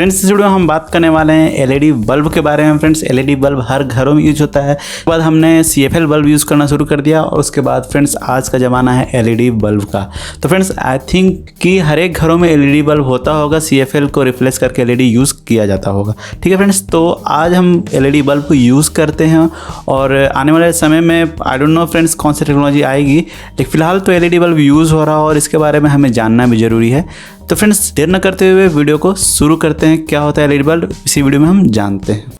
Friends इस video में हम बात करने वाले हैं एलईडी बल्ब के बारे में। फ्रेंड्स एलईडी बल्ब हर घरों में यूज होता है। उसके बाद हमने सीएफएल बल्ब यूज़ करना शुरू कर दिया और उसके बाद फ्रेंड्स आज का ज़माना है एलईडी बल्ब का। तो फ्रेंड्स आई थिंक कि हर एक घरों में एलईडी बल्ब होता होगा, सीएफएल को रिप्लेस करके एलईडी यूज़ किया जाता होगा। ठीक है फ्रेंड्स, तो आज हम एलईडी बल्ब को यूज़ करते हैं और आने वाले समय में आई डोंट नो फ्रेंड्स कौन सी टेक्नोलॉजी आएगी, लेकिन फिलहाल तो एलईडी बल्ब यूज़ हो रहा है और इसके बारे में हमें जानना भी ज़रूरी है। तो फ्रेंड्स देर न करते हुए वीडियो को शुरू करते हैं। क्या होता है एलईडी बल्ब, इसी वीडियो में हम जानते हैं।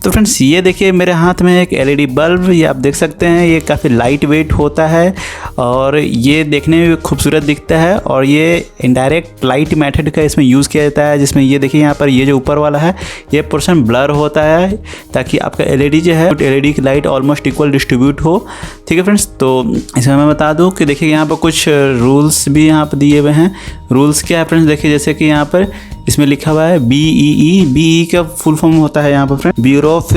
तो फ्रेंड्स ये देखिए मेरे हाथ में एक एलईडी बल्ब, ये आप देख सकते हैं। ये काफ़ी लाइट वेट होता है और ये देखने में भी खूबसूरत दिखता है और ये इनडायरेक्ट लाइट मेथड का इसमें यूज़ किया जाता है, जिसमें ये देखिए यहाँ पर ये जो ऊपर वाला है ये पोर्शन ब्लर होता है ताकि आपका एलईडी जो है एलईडी की लाइट ऑलमोस्ट इक्वल डिस्ट्रीब्यूट हो। ठीक है फ्रेंड्स, तो इसमें मैं बता दूँ कि देखिए यहाँ पर कुछ रूल्स भी यहाँ पर दिए हुए हैं। रूल्स क्या है फ्रेंड्स, देखिए जैसे कि यहाँ पर इसमें लिखा हुआ है BEE। BEE का फुल फॉर्म होता है यहाँ पर friend bureau of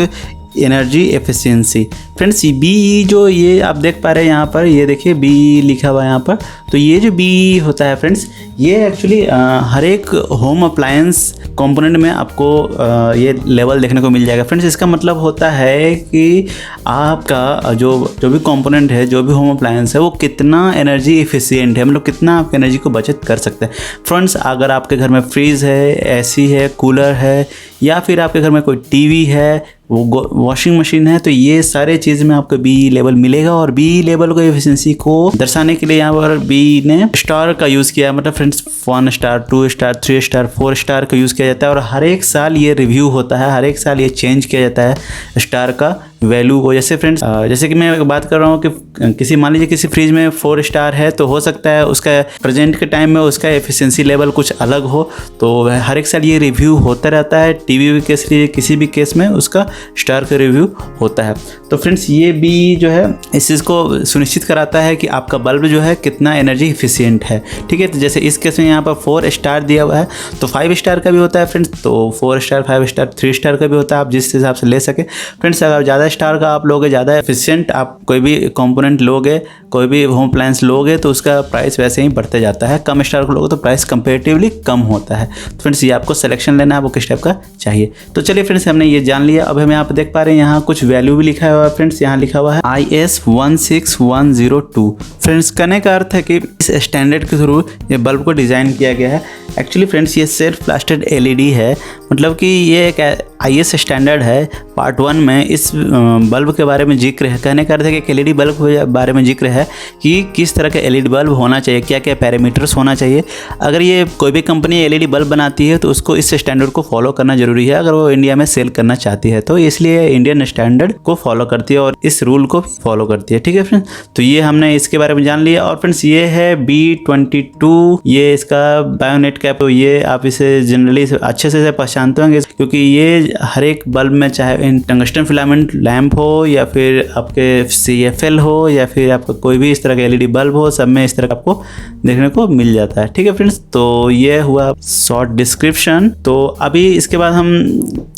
energy efficiency. Friends BEE जो ये आप देख पा रहे हैं यहाँ पर, ये देखिए BEE लिखा हुआ है यहाँ पर। तो ये जो BEE होता है फ्रेंड्स, ये एक्चुअली हर एक होम अप्लायंस कंपोनेंट में आपको ये लेवल देखने को मिल जाएगा। फ्रेंड्स इसका मतलब होता है कि आपका जो भी कंपोनेंट है, जो भी होम अप्लायंस है, वो कितना एनर्जी एफिशिएंट है, मतलब कितना आप एनर्जी को बचत कर सकते हैं। फ्रेंड्स अगर आपके घर में फ्रीज है, एसी है, कूलर है, या फिर आपके घर में कोई टीवी है, वो वॉशिंग मशीन है, तो ये सारे चीज़ में आपको BEE लेवल मिलेगा। और BEE लेवल को एफिशिएंसी को दर्शाने के लिए यहाँ पर BEE ने स्टार का यूज़ किया है। मतलब friends 1 star, 2 star, 3 star, 4 star का यूज़ किया जाता है और हर एक साल ये रिव्यू होता है, हर एक साल ये चेंज किया जाता है स्टार का वैल्यू को। जैसे फ्रेंड्स जैसे कि मैं बात कर रहा हूँ कि किसी मान लीजिए किसी फ्रिज में 4 स्टार है, तो हो सकता है उसका प्रेजेंट के टाइम में उसका एफिशिएंसी लेवल कुछ अलग हो, तो हर एक साल ये रिव्यू होता रहता है। टीवी के लिए किसी भी केस में उसका स्टार का रिव्यू होता है। तो फ्रेंड्स ये BEE जो है इस चीज़ को सुनिश्चित कराता है कि आपका बल्ब जो है कितना एनर्जी एफिशिएंट है। ठीक है, तो जैसे इस केस में यहाँ पर 4 स्टार दिया हुआ है, तो 5 स्टार का भी होता है फ्रेंड्स, तो 4 स्टार, 5 स्टार, 3 स्टार का भी होता है, आप जिस हिसाब से ले सके। फ्रेंड्स अगर ज़्यादा स्टार का आप लोगे, ज़्यादा एफिशिएंट आप कोई भी कंपोनेंट लोगे, कोई भी होम अप्लायंस लोगे, तो उसका प्राइस वैसे ही बढ़ते जाता है। कम स्टार को लोगे तो प्राइस कंपेरेटिवली कम होता है। तो फ्रेंड्स ये आपको सिलेक्शन लेना है, वो किस टाइप का चाहिए। तो चलिए फ्रेंड्स हमने ये जान लिया। अब हम यहाँ पर देख पा रहे हैं यहाँ कुछ वैल्यू भी लिखा हुआ है फ्रेंड्स। यहाँ लिखा हुआ है IS 16102। फ्रेंड्स कहने का अर्थ है कि इस स्टैंडर्ड के थ्रू ये बल्ब को डिज़ाइन किया गया है। एक्चुअली फ्रेंड्स ये सेल्फ प्लास्टर्ड LED है, मतलब कि ये एक IS स्टैंडर्ड है। पार्ट 1 में इस बल्ब के बारे में जिक्र है। कहने का अर्थ है कि LED बल्ब के बारे में जिक्र है कि किस तरह का LED बल्ब होना चाहिए, क्या क्या पैरामीटर्स होना चाहिए। अगर ये कोई भी कंपनी LED बल्ब बनाती है तो उसको इस स्टैंडर्ड को फॉलो करना जरूरी है, अगर वो इंडिया में सेल करना चाहती है तो, इसलिए इंडियन स्टैंडर्ड को फॉलो करती है और इस रूल को फॉलो करती है। ठीक है फ्रेंड्स, तो ये हमने इसके बारे में जान लिया। और फ्रेंड्स ये है B22, ये इसका बायोनेट कैप। तो ये आप इसे जनरली अच्छे से पहचानते होंगे क्योंकि ये हर एक बल्ब में, चाहे टंगस्टन फिलामेंट लैंप हो या फिर आपके CFL हो या फिर आपका कोई भी इस तरह का LED बल्ब हो, सब में इस तरह का आपको देखने को मिल जाता है। ठीक है फ्रेंड्स, तो ये हुआ शॉर्ट डिस्क्रिप्शन। तो अभी इसके बाद हम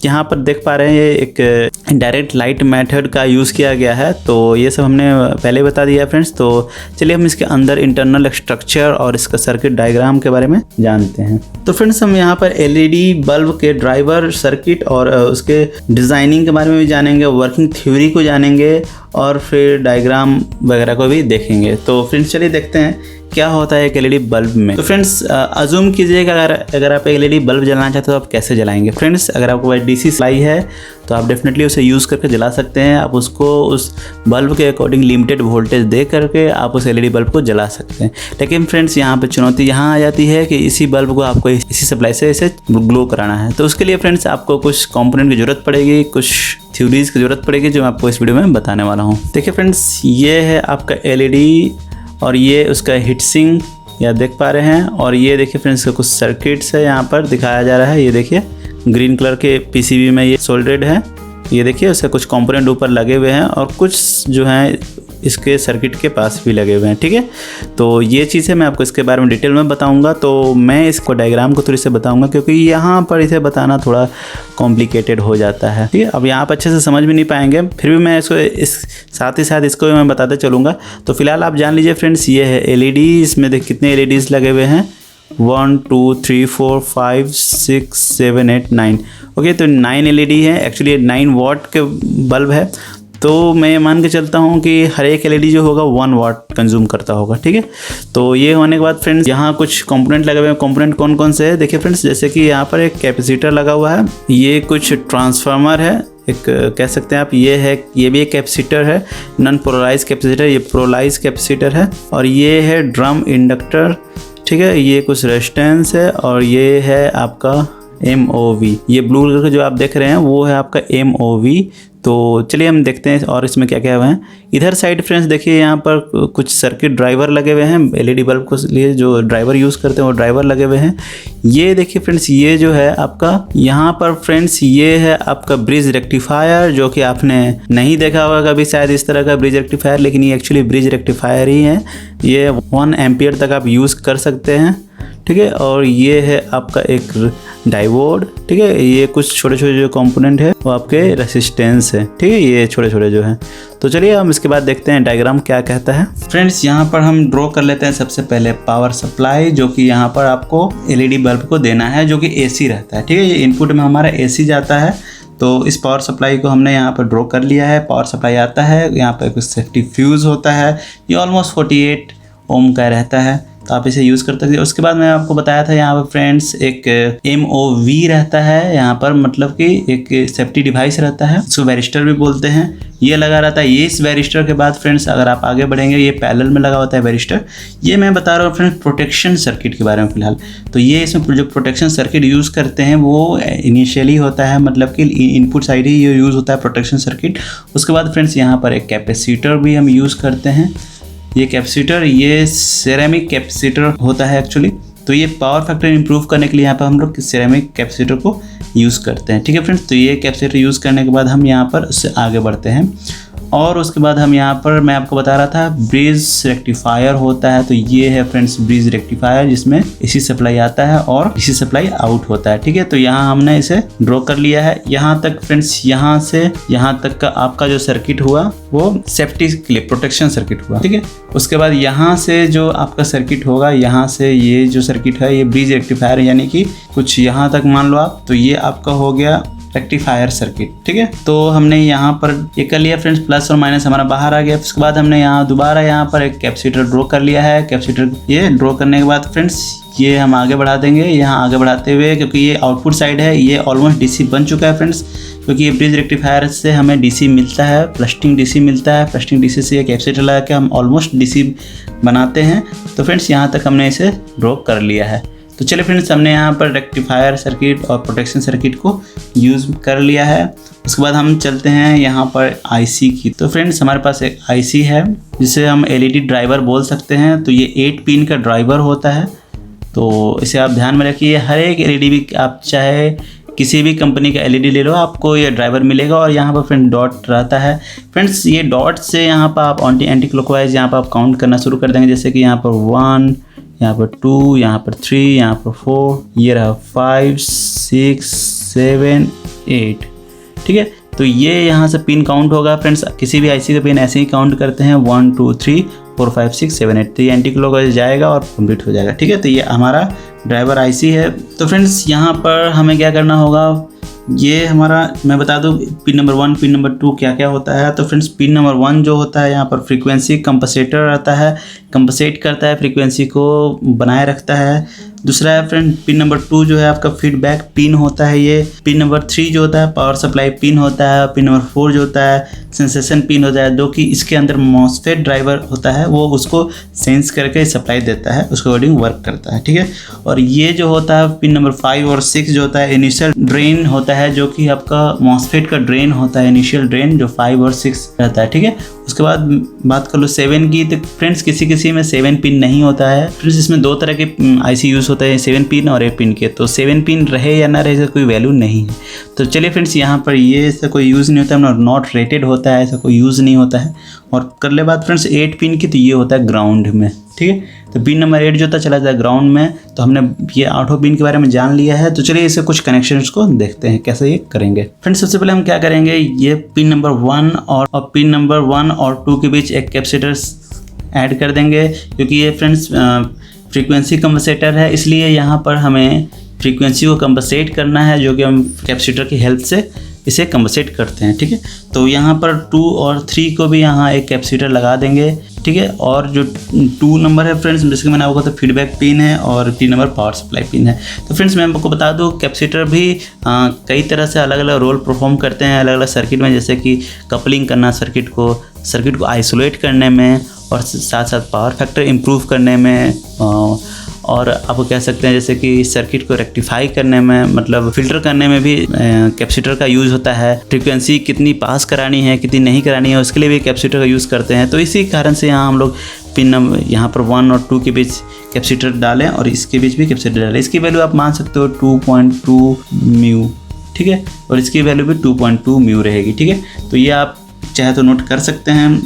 यहाँ पर देख पा रहे हैं ये एक डायरेक्ट लाइट मेथड का यूज़ किया गया है, तो ये सब हमने पहले बता दिया फ्रेंड्स। तो चलिए हम इसके अंदर इंटरनल स्ट्रक्चर और इसका सर्किट डायग्राम के बारे में जानते हैं। तो फ्रेंड्स हम यहाँ पर LED बल्ब के ड्राइवर सर्किट और उसके डिज़ाइनिंग के बारे में भी जानेंगे, वर्किंग थ्योरी को जानेंगे और फिर डायग्राम वगैरह को भी देखेंगे। तो फ्रेंड्स चलिए देखते हैं क्या होता है एक LED बल्ब में। तो फ्रेंड्स अज्यूम कीजिएगा अगर आप एक LED बल्ब जलाना चाहते हो तो आप कैसे जलाएंगे। फ्रेंड्स अगर आपको DC सप्लाई है तो आप डेफिनेटली उसे यूज़ करके जला सकते हैं। आप उसको उस बल्ब के अकॉर्डिंग लिमिटेड वोल्टेज दे करके आप उस LED बल्ब को जला सकते हैं। लेकिन फ्रेंड्स यहाँ पर चुनौती यहाँ आ जाती है कि इसी बल्ब को आपको इसी सप्लाई से इसे ग्लो कराना है। तो उसके लिए फ्रेंड्स आपको कुछ कंपोनेंट की ज़रूरत पड़ेगी, कुछ थ्योरीज की ज़रूरत पड़ेगी जो मैं आपको इस वीडियो में बताने वाला हूँ। देखिए फ्रेंड्स ये है आपका LED और ये उसका हीट सिंक या देख पा रहे हैं, और ये देखिए फ्रेंड्स कुछ सर्किट्स है यहाँ पर दिखाया जा रहा है। ये देखिए ग्रीन कलर के PCB में ये सोल्डरेड है। ये देखिए उसके कुछ कंपोनेंट ऊपर लगे हुए हैं और कुछ जो हैं इसके सर्किट के पास भी लगे हुए हैं। ठीक है, तो ये चीज़ है, मैं आपको इसके बारे में डिटेल में बताऊंगा। तो मैं इसको डायग्राम को थोड़ी से बताऊंगा क्योंकि यहाँ पर इसे बताना थोड़ा कॉम्प्लिकेटेड हो जाता है। ठीक है, अब यहाँ पर अच्छे से समझ भी नहीं पाएंगे, फिर भी मैं इसको साथ ही साथ इसको भी मैं बताते चलूँगा। तो फिलहाल आप जान लीजिए फ्रेंड्स, ये है LED। इसमें देख कितने LEDs लगे हुए हैं, 1 2 3 4 5 6 7 8 9। ओके, तो 9 LED है। एक्चुअली 9 वाट के बल्ब है, तो मैं मान के चलता हूँ कि हर एक LED जो होगा 1 वाट कंज्यूम करता होगा। ठीक है, तो ये होने के बाद फ्रेंड्स यहाँ कुछ कंपोनेंट लगे हुए हैं। कंपोनेंट कौन कौन से हैं देखिए फ्रेंड्स, जैसे कि यहाँ पर एक कैपेसिटर लगा हुआ है, ये कुछ ट्रांसफार्मर है, एक कह सकते हैं आप, ये भी एक कैपेसिटर है, नॉन पोलराइज कैपेसिटर, ये पोलराइज कैपेसिटर है, और ये है ड्रम इंडक्टर। ठीक है, ये कुछ रेजिस्टेंस है, और ये है आपका MOV। ये ब्लू कलर का जो आप देख रहे हैं वो है आपका MOV। तो चलिए हम देखते हैं और इसमें क्या क्या हुआ है। इधर साइड फ्रेंड्स देखिए, यहाँ पर कुछ सर्किट ड्राइवर लगे हुए हैं। LED बल्ब को लिए जो ड्राइवर यूज़ करते हैं वो ड्राइवर लगे हुए हैं। ये देखिए फ्रेंड्स, ये जो है आपका यहाँ पर फ्रेंड्स, ये है आपका ब्रिज रेक्टिफायर, जो कि आपने नहीं देखा होगा कभी शायद इस तरह का ब्रिज रेक्टिफायर, लेकिन ये एक्चुअली ब्रिज रेक्टिफायर ही है। ये 1 एम्पियर तक आप यूज़ कर सकते हैं। ठीक है, और ये है आपका एक डायोड। ठीक है, ये कुछ छोटे छोटे जो कंपोनेंट है वो आपके रेसिस्टेंस है। ठीक है, ये छोटे छोटे जो हैं। तो चलिए हम इसके बाद देखते हैं डायग्राम क्या कहता है। फ्रेंड्स, यहाँ पर हम ड्रॉ कर लेते हैं सबसे पहले पावर सप्लाई, जो कि यहाँ पर आपको LED बल्ब को देना है, जो कि AC रहता है। ठीक है, ये इनपुट में हमारा AC जाता है। तो इस पावर सप्लाई को हमने यहाँ पर ड्रॉ कर लिया है। पावर सप्लाई आता है, यहाँ पर कुछ सेफ्टी फ्यूज़ होता है, ये ऑलमोस्ट 48 ओम का रहता है, तो आप इसे यूज़ कर सकते हैं। उसके बाद मैं आपको बताया था यहाँ पर फ्रेंड्स एक MOV रहता है, यहाँ पर मतलब कि एक सेफ्टी डिवाइस रहता है, इसको वैरिस्टर भी बोलते हैं, ये लगा रहता है। ये इस वैरिस्टर के बाद फ्रेंड्स अगर आप आगे बढ़ेंगे, ये पैरेलल में लगा होता है वैरिस्टर। ये मैं बता रहा हूँ फ्रेंड्स प्रोटेक्शन सर्किट के बारे में फिलहाल। तो ये इसमें जो प्रोटेक्शन सर्किट यूज़ करते हैं वो इनिशियली होता है, मतलब कि इनपुट साइड ही ये यूज़ होता है प्रोटेक्शन सर्किट। उसके बाद फ्रेंड्स यहाँ पर एक कैपेसिटर भी हम यूज़ करते हैं। ये कैपेसिटर, ये सेरेमिक कैपेसिटर होता है एक्चुअली। तो ये पावर फैक्टर इंप्रूव करने के लिए यहाँ पर हम लोग सेरेमिक कैपेसिटर को यूज़ करते हैं। ठीक है फ्रेंड्स, तो ये कैपेसिटर यूज़ करने के बाद हम यहाँ पर उससे आगे बढ़ते हैं, और उसके बाद हम यहाँ पर मैं आपको बता रहा था ब्रिज रेक्टिफायर होता है। तो ये है फ्रेंड्स ब्रिज रेक्टिफायर, जिसमें AC सप्लाई आता है और DC सप्लाई आउट होता है। ठीक है, तो यहाँ हमने इसे ड्रॉ कर लिया है। यहाँ तक फ्रेंड्स, यहाँ से यहाँ तक का आपका जो सर्किट हुआ वो सेफ्टी के लिए प्रोटेक्शन सर्किट हुआ। ठीक है, उसके बाद यहाँ से जो आपका सर्किट होगा, यहाँ से ये जो सर्किट है ये ब्रिज रेक्टिफायर, यानी कि कुछ यहाँ तक मान लो आप, तो ये आपका हो गया रेक्टिफायर सर्किट। ठीक है, तो हमने यहाँ पर ये कर लिया फ्रेंड्स, प्लस और माइनस हमारा बाहर आ गया। उसके बाद हमने यहाँ दोबारा यहाँ पर एक कैपेसिटर ड्रॉ कर लिया है। कैपेसिटर ये ड्रॉ करने के बाद फ्रेंड्स ये हम आगे बढ़ा देंगे। यहाँ आगे बढ़ाते हुए, क्योंकि ये आउटपुट साइड है, ये ऑलमोस्ट DC बन चुका है फ्रेंड्स, क्योंकि ये ब्रिज रेक्टिफायर से हमें DC मिलता है, फ्लस्टिंग DC मिलता है। फ्लस्टिंग DC से ये कैपेसिटर लगा के हम ऑलमोस्ट DC बनाते हैं। तो फ्रेंड्स यहाँ तक हमने इसे ड्रॉ कर लिया है। तो चलिए फ्रेंड्स, हमने यहाँ पर रेक्टिफायर सर्किट और प्रोटेक्शन सर्किट को यूज़ कर लिया है। उसके बाद हम चलते हैं यहाँ पर IC की। तो फ्रेंड्स हमारे पास एक IC है जिसे हम LED ड्राइवर बोल सकते हैं। तो ये 8 पिन का ड्राइवर होता है, तो इसे आप ध्यान में रखिए। हर एक LED भी आप चाहे किसी भी कंपनी का LED ले लो, आपको ये ड्राइवर मिलेगा। और यहाँ पर फ्रेंड डॉट रहता है। फ्रेंड्स ये डॉट से यहाँ पर आप एंटी क्लॉकवाइज यहाँ पर आप काउंट करना शुरू कर देंगे, जैसे कि यहाँ पर 1, यहाँ पर 2, यहाँ पर 3, यहाँ पर 4, ये रहा 5, 6, 7, 8। ठीक है, तो ये यहाँ से पिन काउंट होगा फ्रेंड्स। किसी भी IC का पिन ऐसे ही काउंट करते हैं, 1 2 3 4 5 6 7 8। तो ये एंटी क्लॉकवाइज जाएगा और कंप्लीट हो जाएगा। ठीक है, तो ये हमारा ड्राइवर IC है। तो फ्रेंड्स यहाँ पर हमें क्या करना होगा, ये हमारा मैं बता दूँ पिन नंबर 1 पिन नंबर 2 क्या क्या होता है। तो फ्रेंड्स पिन नंबर 1 जो होता है, यहाँ पर फ्रीक्वेंसी कंपनसेटर रहता है, कंपनसेट करता है, फ्रीक्वेंसी को बनाए रखता है। दूसरा है फ्रेंड पिन नंबर 2 जो है आपका फीडबैक पिन होता है। ये पिन नंबर 3 जो होता है पावर सप्लाई पिन होता है। पिन नंबर 4 जो होता है सेंसेशन पिन होता है, जो कि इसके अंदर मॉसफेट ड्राइवर होता है, वो उसको सेंस करके सप्लाई देता है, उसके अकॉर्डिंग वर्क करता है। ठीक है, और ये जो होता है पिन नंबर 5 और 6 जो होता है इनिशियल ड्रेन होता है, जो कि आपका मॉसफेट का ड्रेन होता है, इनिशियल ड्रेन जो 5 और 6 रहता है। ठीक है, उसके बाद बात कर लो 7 की, तो फ्रेंड्स किसी में 7 पिन नहीं होता है फ्रेंड्स। इसमें 2 तरह के आईसी यूज़ होते हैं, 7 पिन और 8 पिन के। तो 7 पिन रहे या ना रहे इसका कोई वैल्यू नहीं है। तो चलिए फ्रेंड्स, यहाँ पर ये ऐसा कोई यूज़ नहीं होता है, नॉट रेटेड होता है, ऐसा कोई यूज़ नहीं होता है। और कर ले बात फ्रेंड्स 8 पिन की, तो ये होता है ग्राउंड में, ठीक है। तो पिन नंबर 8 जो था चला जाता है ग्राउंड में। तो हमने ये 8 पिन के बारे में जान लिया है। तो चलिए इसे कुछ कनेक्शंस को देखते हैं कैसे ये करेंगे। फ्रेंड्स सबसे पहले हम क्या करेंगे, ये पिन नंबर 1 और पिन नंबर 1 और 2 के बीच एक कैपेसिटर ऐड कर देंगे, क्योंकि ये फ्रेंड्स फ्रीक्वेंसी कंपनसेटर है, इसलिए यहाँ पर हमें फ्रीक्वेंसी को कंपनसेट करना है, जो कि हम कैपेसिटर की हेल्प से इसे कंपनसेट करते हैं, ठीक है। तो यहाँ पर 2 और 3 को भी यहाँ एक कैपेसिटर लगा देंगे, ठीक है। और जो 2 नंबर है फ्रेंड्स, जैसे कि मैंने आपको तो फीडबैक पिन है और 3 नंबर पावर सप्लाई पिन है। तो फ्रेंड्स मैं आपको बता दूँ, कैपेसिटर भी कई तरह से अलग अलग रोल परफॉर्म करते हैं अलग अलग सर्किट में, जैसे कि कपलिंग करना सर्किट को आइसोलेट करने में, और साथ साथ पावर फैक्टर इम्प्रूव करने में, और आपको कह सकते हैं जैसे कि सर्किट को रेक्टिफाई करने में, मतलब फिल्टर करने में भी कैपेसिटर का यूज़ होता है। फ्रीक्वेंसी कितनी पास करानी है कितनी नहीं करानी है, उसके लिए भी कैपेसिटर का यूज़ करते हैं। तो इसी कारण से यहाँ हम लोग पिन नंबर यहाँ पर 1 और 2 के बीच कैपेसिटर डालें और इसके बीच भी कैपेसिटर डालें। इसकी वैल्यू आप मान सकते हो 2.2 म्यू, ठीक है, और इसकी वैल्यू भी 2.2 म्यू रहेगी, ठीक है। तो ये आप चाहे तो नोट कर सकते हैं।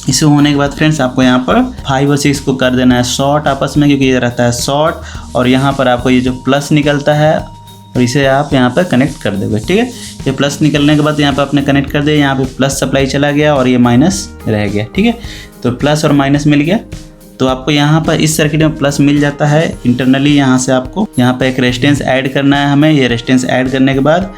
इसे होने के बाद फ्रेंड्स आपको यहाँ पर 5 और 6 को कर देना है शॉर्ट आपस में, क्योंकि ये रहता है शॉर्ट। और यहाँ पर आपको ये जो प्लस निकलता है और इसे आप यहाँ पर कनेक्ट कर दोगे, ठीक है। ये प्लस निकलने के बाद यहाँ पर आपने कनेक्ट कर दिया, यहाँ पे प्लस सप्लाई चला गया और ये माइनस रह गया, ठीक है। तो प्लस और माइनस मिल गया। तो आपको यहाँ पर इस सर्किट में प्लस मिल जाता है इंटरनली। यहाँ से आपको यहाँ पर एक रेजिस्टेंस ऐड करना है हमें। ये रेजिस्टेंस ऐड करने के बाद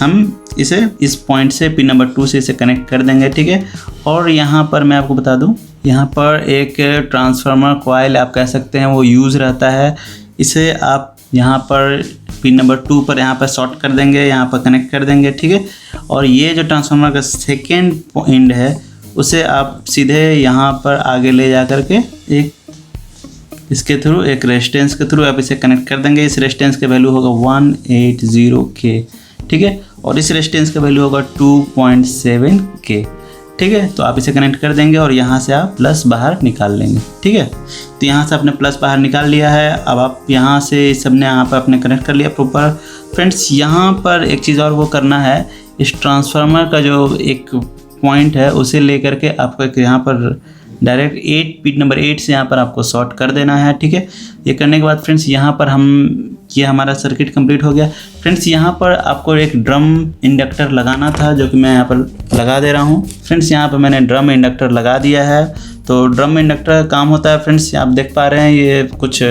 हम इसे इस पॉइंट से पिन नंबर 2 से इसे कनेक्ट कर देंगे, ठीक है। और यहाँ पर मैं आपको बता दूँ, यहाँ पर एक ट्रांसफार्मर कॉइल आप कह सकते हैं वो यूज़ रहता है। इसे आप यहाँ पर पिन नंबर 2 पर यहाँ पर शॉर्ट कर देंगे, यहाँ पर कनेक्ट कर देंगे, ठीक है। और ये जो ट्रांसफार्मर का सेकेंड एंड है उसे आप सीधे यहाँ पर आगे ले जा कर के एक इसके थ्रू एक रेजिस्टेंस के थ्रू आप इसे कनेक्ट कर देंगे। इस रेजिस्टेंस का वैल्यू होगा 180K, ठीक है। और इस रेजिस्टेंस का वैल्यू होगा 2.7K, ठीक है। तो आप इसे कनेक्ट कर देंगे और यहाँ से आप प्लस बाहर निकाल लेंगे, ठीक है। तो यहाँ से आपने प्लस बाहर निकाल लिया है। अब आप यहाँ से सबने यहाँ पर आपने कनेक्ट कर लिया प्रॉपर। फ्रेंड्स यहाँ पर एक चीज़ और वो करना है, इस ट्रांसफार्मर का जो एक पॉइंट है उसे लेकर के आपको यहाँ पर डायरेक्ट पिन नंबर 8 से यहाँ पर आपको शॉर्ट कर देना है, ठीक है। ये करने के बाद फ्रेंड्स यहाँ पर ये हमारा सर्किट कंप्लीट हो गया। फ्रेंड्स यहाँ पर आपको एक ड्रम इंडक्टर लगाना था, जो कि मैं यहाँ पर लगा दे रहा हूँ। फ्रेंड्स यहाँ पर मैंने ड्रम इंडक्टर लगा दिया है। तो ड्रम इंडक्टर का काम होता है फ्रेंड्स, आप देख पा रहे हैं ये कुछ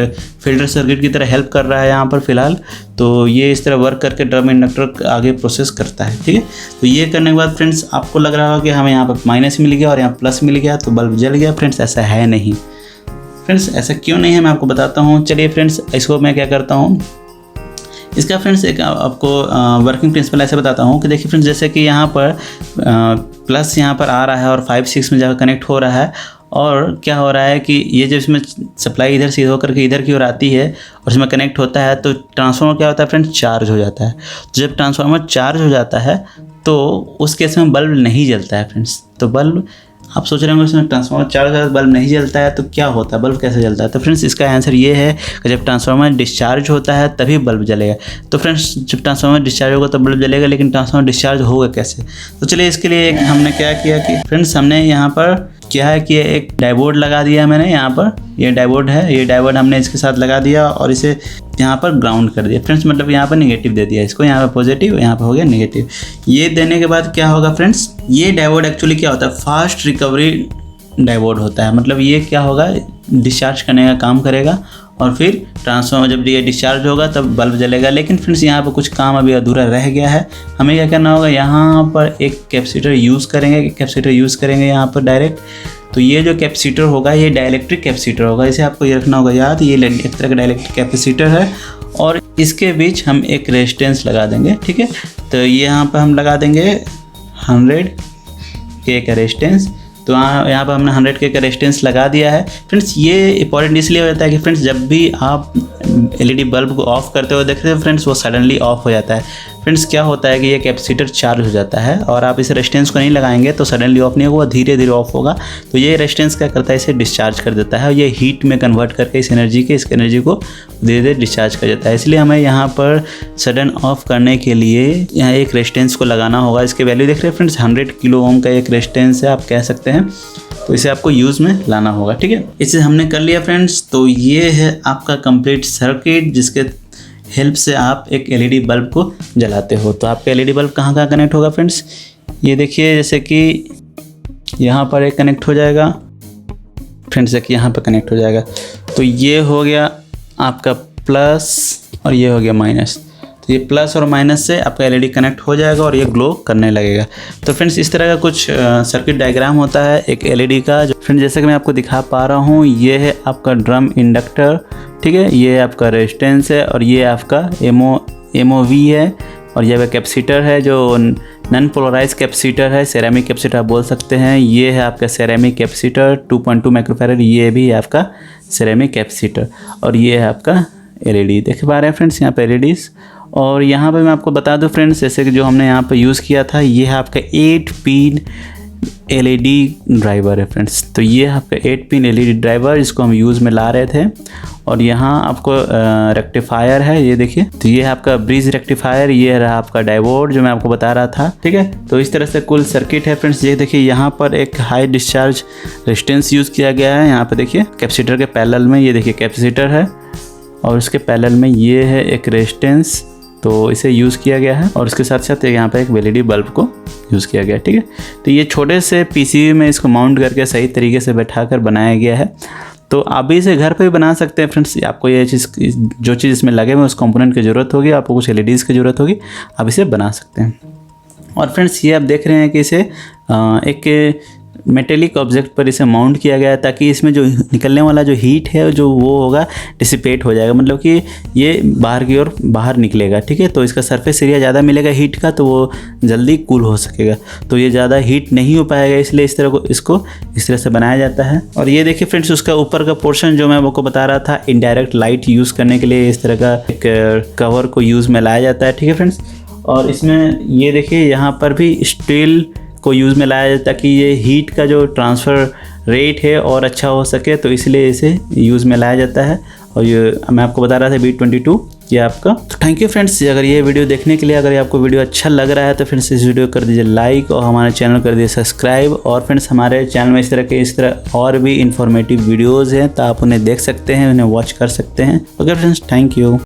फिल्टर सर्किट की तरह हेल्प कर रहा है यहाँ पर फ़िलहाल। तो ये इस तरह वर्क करके ड्रम इंडक्टर आगे प्रोसेस करता है, ठीक है। तो ये करने के बाद फ्रेंड्स आपको लग रहा होगा कि हमें यहाँ पर माइनस मिल गया और यहाँ प्लस मिल गया तो बल्ब जल गया। फ्रेंड्स ऐसा है नहीं। फ्रेंड्स ऐसा क्यों नहीं है मैं आपको बताता हूँ। चलिए फ्रेंड्स, इसको मैं क्या करता हूँ, इसका फ्रेंड्स एक आपको वर्किंग प्रिंसिपल ऐसे बताता हूँ कि देखिए फ्रेंड्स, जैसे कि यहाँ पर प्लस यहाँ पर आ रहा है और 5-6 में जाकर कनेक्ट हो रहा है। और क्या हो रहा है कि ये जब इसमें सप्लाई इधर से होकर के इधर की ओर आती है और इसमें कनेक्ट होता है तो ट्रांसफार्मर क्या होता है फ्रेंड्स, चार्ज हो जाता है। तो जब ट्रांसफार्मर चार्ज हो जाता है तो उस केस में बल्ब नहीं जलता है फ्रेंड्स। तो बल्ब आप सोच रहे होंगे उसमें ट्रांसफार्मर चार्ज हो जाता है बल्ब नहीं जलता है तो क्या होता है, बल्ब कैसे जलता है। तो फ्रेंड्स इसका आंसर ये है कि जब ट्रांसफार्मर डिस्चार्ज होता है तभी बल्ब जलेगा। तो फ्रेंड्स जब ट्रांसफार्मर डिस्चार्ज होगा तो बल्ब जलेगा, लेकिन ट्रांसफार्मर डिस्चार्ज होगा कैसे। तो चलिए इसके लिए हमने क्या किया कि फ्रेंड्स हमने यहाँ पर क्या है कि एक डायोड लगा दिया मैंने यहाँ पर। ये डायोड है, ये डायोड हमने इसके साथ लगा दिया और इसे यहाँ पर ग्राउंड कर दिया फ्रेंड्स, मतलब यहाँ पर नेगेटिव दे दिया इसको, यहाँ पर पॉजिटिव, यहाँ पर हो गया नेगेटिव। ये देने के बाद क्या होगा फ्रेंड्स, ये डायोड एक्चुअली क्या होता है, फास्ट रिकवरी डायोड होता है। मतलब ये क्या होगा, डिस्चार्ज करने का काम करेगा और फिर ट्रांसफार्मर जब ये डिस्चार्ज होगा तब बल्ब जलेगा। लेकिन फ्रेंड्स यहाँ पर कुछ काम अभी अधूरा रह गया है। हमें क्या करना होगा, यहाँ पर एक कैपेसिटर यूज़ करेंगे यहाँ पर डायरेक्ट। तो ये जो कैपेसिटर होगा ये डाइलेक्ट्रिक कैपेसिटर होगा, इसे आपको ये रखना होगा याद। ये एक तरह का डाइलेक्ट्रिक कैपेसिटर है और इसके बीच हम एक रेजिस्टेंस लगा देंगे, ठीक है। तो ये यहाँ पर हम लगा देंगे 100K का रेजिस्टेंस। तो यहाँ पर हमने 100K का रेजिस्टेंस लगा दिया है। फ्रेंड्स ये इंपॉर्टेंट इसलिए हो जाता है कि फ्रेंड्स जब भी आप LED बल्ब को ऑफ़ करते हुए देखते हैं फ्रेंड्स वो सडनली ऑफ हो जाता है। फ्रेंड्स क्या होता है कि ये कैपेसिटर चार्ज हो जाता है और आप इस रेजिस्टेंस को नहीं लगाएंगे तो सडनली ऑफ नहीं होगा, धीरे धीरे ऑफ होगा। तो ये रेजिस्टेंस क्या करता है, इसे डिस्चार्ज कर देता है और ये हीट में कन्वर्ट करके इस एनर्जी को धीरे धीरे डिस्चार्ज कर देता है। इसलिए हमें यहाँ पर सडन ऑफ करने के लिए यहाँ एक रेजिस्टेंस को लगाना होगा। इसके वैल्यू देख रहे हैं फ्रेंड्स, 100 किलो ओम का एक रेजिस्टेंस है आप कह सकते हैं। तो इसे आपको यूज़ में लाना होगा, ठीक है। इसे हमने कर लिया फ्रेंड्स। तो ये है आपका कंप्लीट सर्किट जिसके हेल्प से आप एक एलईडी बल्ब को जलाते हो। तो आपका एलईडी बल्ब कहाँ कहाँ कनेक्ट होगा फ्रेंड्स, ये देखिए, जैसे कि यहाँ पर एक कनेक्ट हो जाएगा फ्रेंड्स, एक यहाँ पर कनेक्ट हो जाएगा। तो ये हो गया आपका प्लस और ये हो गया माइनस। तो ये प्लस और माइनस से आपका एलईडी कनेक्ट हो जाएगा और ये ग्लो करने लगेगा। तो फ्रेंड्स इस तरह का कुछ सर्किट डायग्राम होता है एक एलईडी का। जो फ्रेंड्स जैसे कि मैं आपको दिखा पा रहा हूँ, ये है आपका ड्रम इंडक्टर, ठीक है, ये आपका रेजिस्टेंस है और ये आपका एमओवी है और ये कैपेसिटर है जो नॉन पोलराइज कैपेसिटर है, सेरेमिक कैपेसिटर आप बोल सकते हैं। ये है आपका सेरेमिक कैपेसिटर 2.2 माइक्रोफैराड, ये भी है आपका सेरेमिक कैपेसिटर और ये है आपका एलईडी। देख पा रहे हैं फ्रेंड्स यहाँ पे एलईडीज़। और यहाँ पे मैं आपको बता दूं फ्रेंड्स, जैसे कि जो हमने यहाँ पे यूज़ किया था, ये है आपका 8 पिन एलईडी ड्राइवर है फ्रेंड्स। तो ये आपका 8 पिन एलईडी ड्राइवर जिसको हम यूज़ में ला रहे थे। और यहाँ आपको रेक्टिफायर है, ये देखिए। तो ये है आपका ब्रिज रेक्टिफायर, ये रहा आपका डायोड जो मैं आपको बता रहा था, ठीक है। तो इस तरह से कुल सर्किट है फ्रेंड्स। ये देखिए यहाँ पर एक हाई डिस्चार्ज रेजिस्टेंस यूज़ किया गया है। यहाँ पर देखिए कैपेसिटर के पैरेलल में, ये देखिए कैपेसिटर है और उसके पैरेलल में ये है एक रेजिस्टेंस, तो इसे यूज़ किया गया है। और इसके साथ साथ यहाँ पे एक एलईडी बल्ब को यूज़ किया गया है, ठीक है। तो ये छोटे से पीसीबी में इसको माउंट करके सही तरीके से बैठाकर बनाया गया है। तो आप भी इसे घर पे भी बना सकते हैं फ्रेंड्स। आपको ये चीज़, जो चीज़ इसमें लगे हुए उस कंपोनेंट की ज़रूरत होगी, आपको कुछ एलईडीज़ की ज़रूरत होगी, आप इसे बना सकते हैं। और फ्रेंड्स ये आप देख रहे हैं कि इसे एक मेटेलिक ऑब्जेक्ट पर इसे माउंट किया गया है ताकि इसमें जो निकलने वाला जो हीट है जो वो होगा डिसिपेट हो जाएगा, मतलब कि ये बाहर की ओर बाहर निकलेगा, ठीक है। तो इसका सरफेस एरिया ज़्यादा मिलेगा हीट का, तो वो जल्दी कूल हो सकेगा। तो ये ज़्यादा हीट नहीं हो पाएगा, इसलिए इसको इस तरह से बनाया जाता है। और ये देखिए फ्रेंड्स, उसका ऊपर का पोर्शन जो मैं आपको बता रहा था, इनडायरेक्ट लाइट यूज़ करने के लिए इस तरह का एक कवर को यूज़ में लाया जाता है, ठीक है फ्रेंड्स। और इसमें ये देखिए यहाँ पर भी स्टील को यूज़ में लाया जाए ताकि ये हीट का जो ट्रांसफ़र रेट है और अच्छा हो सके, तो इसलिए इसे यूज़ में लाया जाता है। और ये मैं आपको बता रहा था B22 ये आपका। तो थैंक यू फ्रेंड्स, अगर ये वीडियो देखने के लिए, अगर आपको वीडियो अच्छा लग रहा है तो फ्रेंड्स इस वीडियो कर दीजिए लाइक और हमारे चैनल कर दीजिए सब्सक्राइब। और फ्रेंड्स हमारे चैनल में इस तरह और भी इंफॉर्मेटिव वीडियोज़ हैं, तो आप उन्हें देख सकते हैं, उन्हें वॉच कर सकते हैं। Okay friends, thank you.